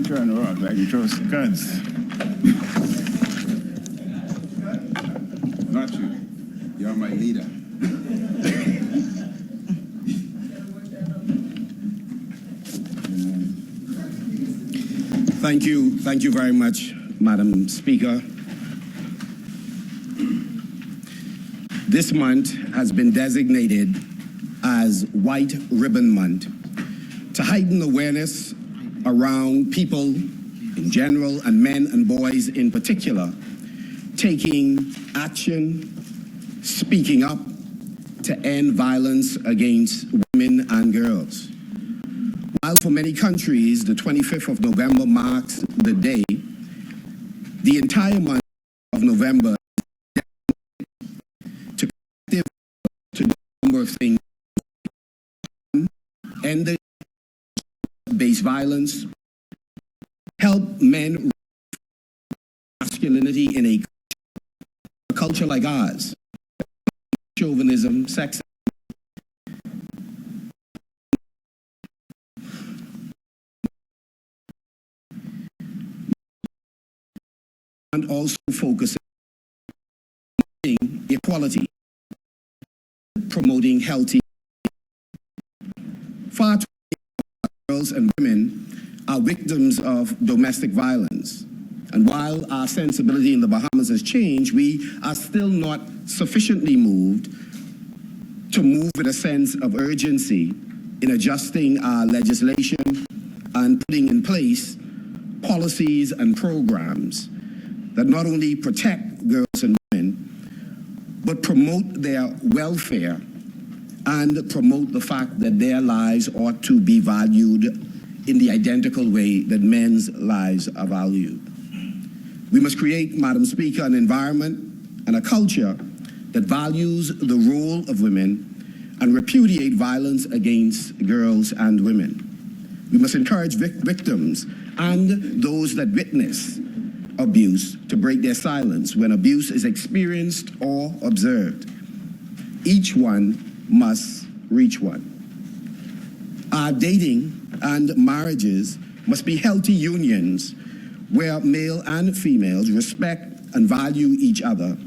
ain't throwing the rock like you throw scuds. Not you. You're my leader. Thank you very much, Madam Speaker. This month has been designated as White Ribbon Month to heighten awareness around people in general and men and boys in particular taking action, speaking up to end violence against women and girls. While for many countries, the 25th of November marks the day, the entire month of November to do a number of things. End the based violence, help men masculinity in a culture like ours, chauvinism, sexism, and also focusing on equality, promoting healthy. Far too many girls and women are victims of domestic violence. And while our sensibility in the Bahamas has changed, we are still not sufficiently moved to move with a sense of urgency in adjusting our legislation and putting in place policies and programs that not only protect girls and women, but promote their welfare and promote the fact that their lives ought to be valued in the identical way that men's lives are valued. We must create, Madam Speaker, an environment and a culture that values the role of women and repudiate violence against girls and women. We must encourage victims and those that witness abuse to break their silence when abuse is experienced or observed. Each one must reach one. Our dating and marriages must be healthy unions where male and females respect and value each other,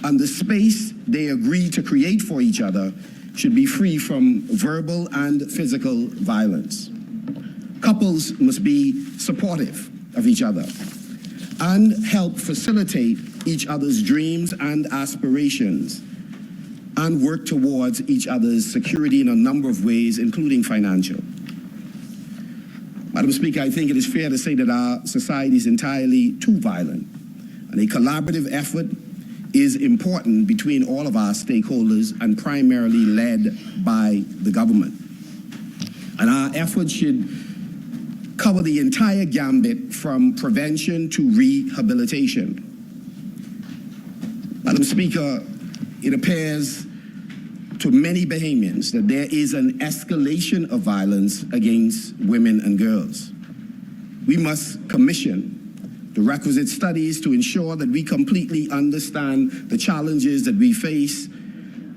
and the space they agree to create for each other should be free from verbal and physical violence. Couples must be supportive of each other and help facilitate each other's dreams and aspirations and work towards each other's security in a number of ways, including financial. Madam Speaker, I think it is fair to say that our society is entirely too violent, and a collaborative effort is important between all of our stakeholders and primarily led by the government. And our efforts should cover the entire gambit from prevention to rehabilitation. Madam Speaker, it appears to many Bahamians that there is an escalation of violence against women and girls. We must commission the requisite studies to ensure that we completely understand the challenges that we face,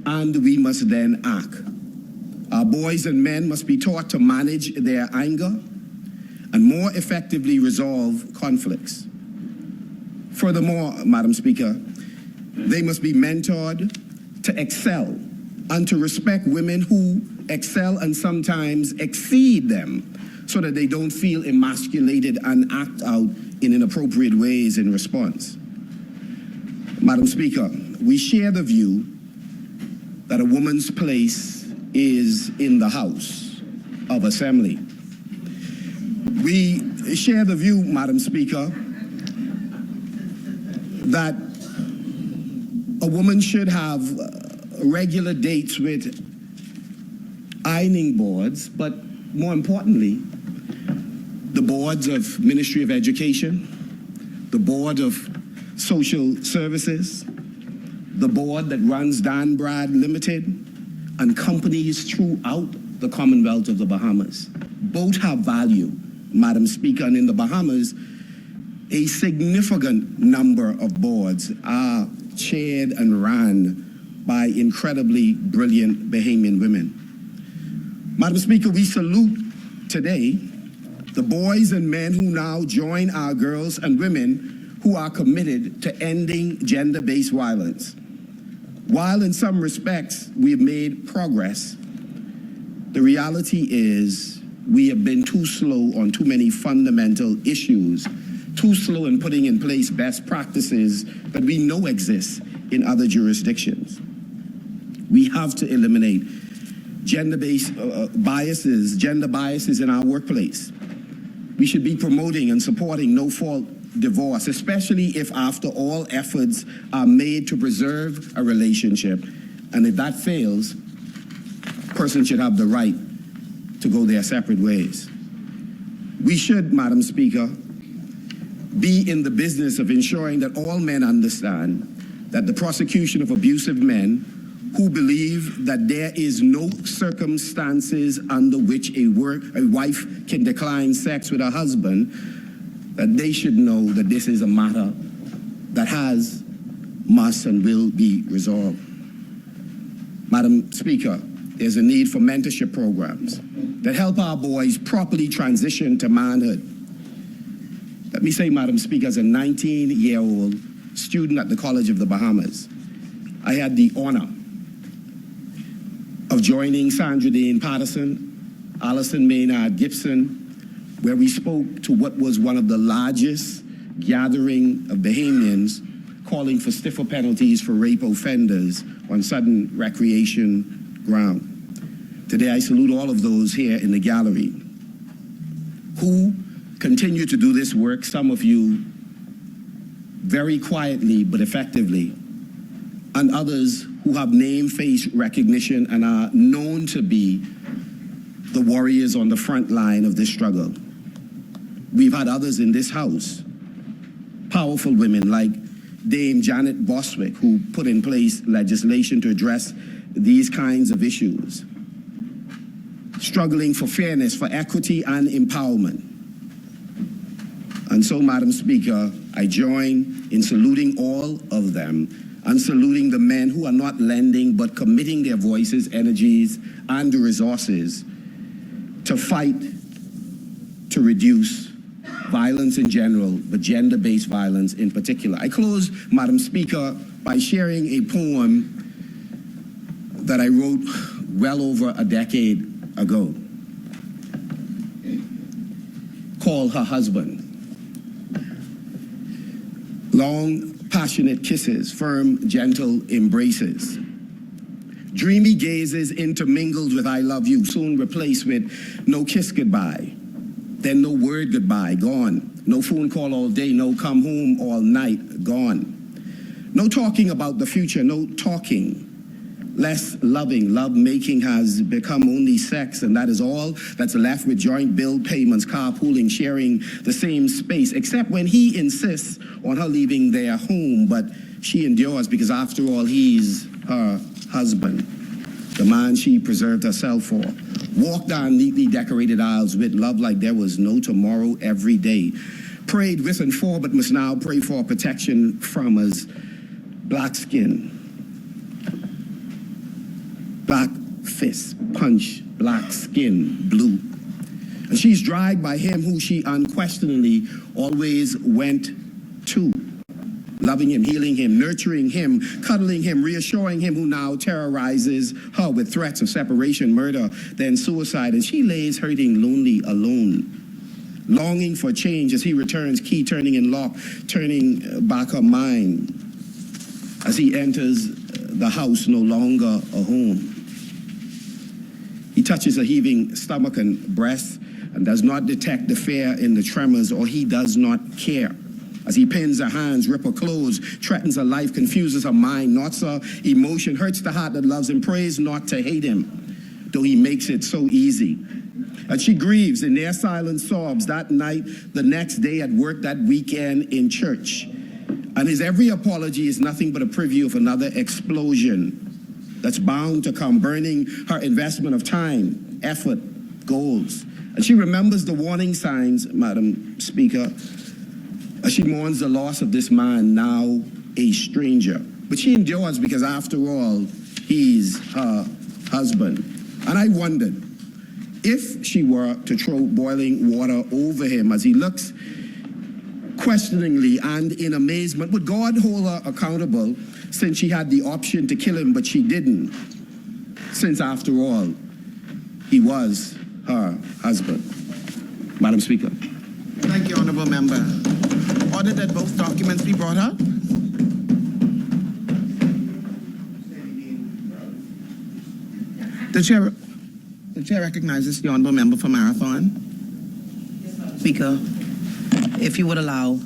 and we must then act. Our boys and men must be taught to manage their anger and more effectively resolve conflicts. Furthermore, Madam Speaker, they must be mentored to excel and to respect women who excel and sometimes exceed them so that they don't feel emasculated and act out in inappropriate ways in response. Madam Speaker, we share the view that a woman's place is in the House of Assembly. We share the view, Madam Speaker, that a woman should have regular dates with ironing boards, but more importantly, the boards of Ministry of Education, the Board of Social Services, the board that runs Dan Brad Limited, and companies throughout the Commonwealth of the Bahamas. Both have value, Madam Speaker, and in the Bahamas, a significant number of boards are chaired and ran by incredibly brilliant Bahamian women. Madam Speaker, we salute today the boys and men who now join our girls and women who are committed to ending gender-based violence. While in some respects we've made progress, the reality is we have been too slow on too many fundamental issues, too slow in putting in place best practices that we know exist in other jurisdictions. We have to eliminate gender-based gender biases in our workplace. We should be promoting and supporting no-fault divorce, especially if after all efforts are made to preserve a relationship. And if that fails, a person should have the right to go their separate ways. We should, Madam Speaker, be in the business of ensuring that all men understand that the prosecution of abusive men who believe that there is no circumstances under which a wife can decline sex with her husband, that they should know that this is a matter that has, must, and will be resolved. Madam Speaker, there's a need for mentorship programs that help our boys properly transition to manhood. Let me say, Madam Speaker, as a 19-year-old student at the College of the Bahamas, I had the honor of joining Sandra Dane Patterson, Allison Maynard Gibson, where we spoke to what was one of the largest gathering of Bahamians calling for stiffer penalties for rape offenders on sudden recreation ground. Today, I salute all of those here in the gallery who continue to do this work, some of you very quietly but effectively, and others who have name, face recognition and are known to be the warriors on the front line of this struggle. We've had others in this House, powerful women like Dame Janet Boswick, who put in place legislation to address these kinds of issues, struggling for fairness, for equity and empowerment. And so, Madam Speaker, I join in saluting all of them and saluting the men who are not lending but committing their voices, energies, and resources to fight to reduce violence in general, but gender-based violence in particular. I close, Madam Speaker, by sharing a poem that I wrote well over a decade ago, called Her Husband. Long, passionate kisses, firm, gentle embraces. Dreamy gazes intermingled with I love you, soon replaced with no kiss goodbye. Then no word goodbye, gone. No phone call all day, no come home all night, gone. No talking about the future, no talking. Less loving, love making has become only sex, and that is all that's left with joint bill payments, carpooling, sharing the same space, except when he insists on her leaving their home, but she endures because after all, he's her husband, the man she preserved herself for. Walked down neatly decorated aisles with love like there was no tomorrow every day. Prayed with and for, but must now pray for protection from us. Black skin, black fist, punch, black skin, blue. And she's dragged by him who she unquestioningly always went to. Loving him, healing him, nurturing him, cuddling him, reassuring him, who now terrorizes her with threats of separation, murder, then suicide. And she lays hurting, lonely, alone, longing for change as he returns, key turning in lock, turning back her mind as he enters the house, no longer a home. He touches her heaving stomach and breast and does not detect the fear in the tremors, or he does not care. As he pins her hands, rip her clothes, threatens her life, confuses her mind, knots her emotion, hurts the heart that loves him, prays not to hate him, though he makes it so easy. And she grieves in their silent sobs that night, the next day at work, that weekend in church. And his every apology is nothing but a preview of another explosion that's bound to come, burning her investment of time, effort, goals. And she remembers the warning signs, Madam Speaker, as she mourns the loss of this man, now a stranger. But she endures because, after all, he's her husband. And I wondered, if she were to throw boiling water over him as he looks questioningly and in amazement, would God hold her accountable since she had the option to kill him, but she didn't? Since, after all, he was her husband. Madam Speaker. Thank you, Honourable Member. Order that both documents be brought up. The chair recognizes the Honourable Member for Marathon. Speaker, if you would allow,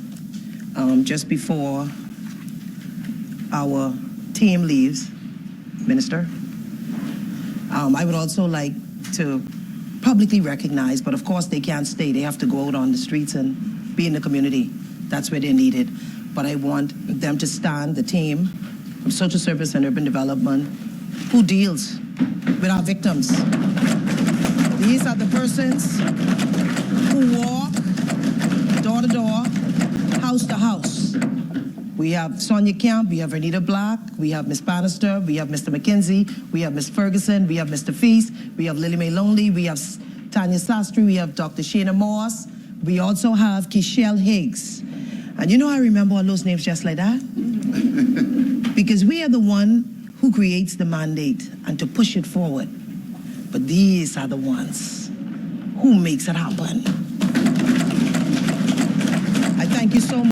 just before our team leaves, Minister, I would also like to publicly recognize, but of course they can't stay. They have to go out on the streets and be in the community. That's where they're needed. But I want them to stand, the team of Social Service and Urban Development, who deals with our victims. These are the persons who walk door to door, house to house. We have Sonia Camp, we have Renita Black, we have Ms. Bannister, we have Mr. McKenzie, we have Ms. Ferguson, we have Mr. Feast, we have Lily Mae Lonely, we have Tanya Sastry, we have Dr. Shana Moss, we also have Kishelle Higgs. And you know, I remember all those names just like that. Because we are the one who creates the mandate and to push it forward. But these are the ones who makes it happen. I thank you so much.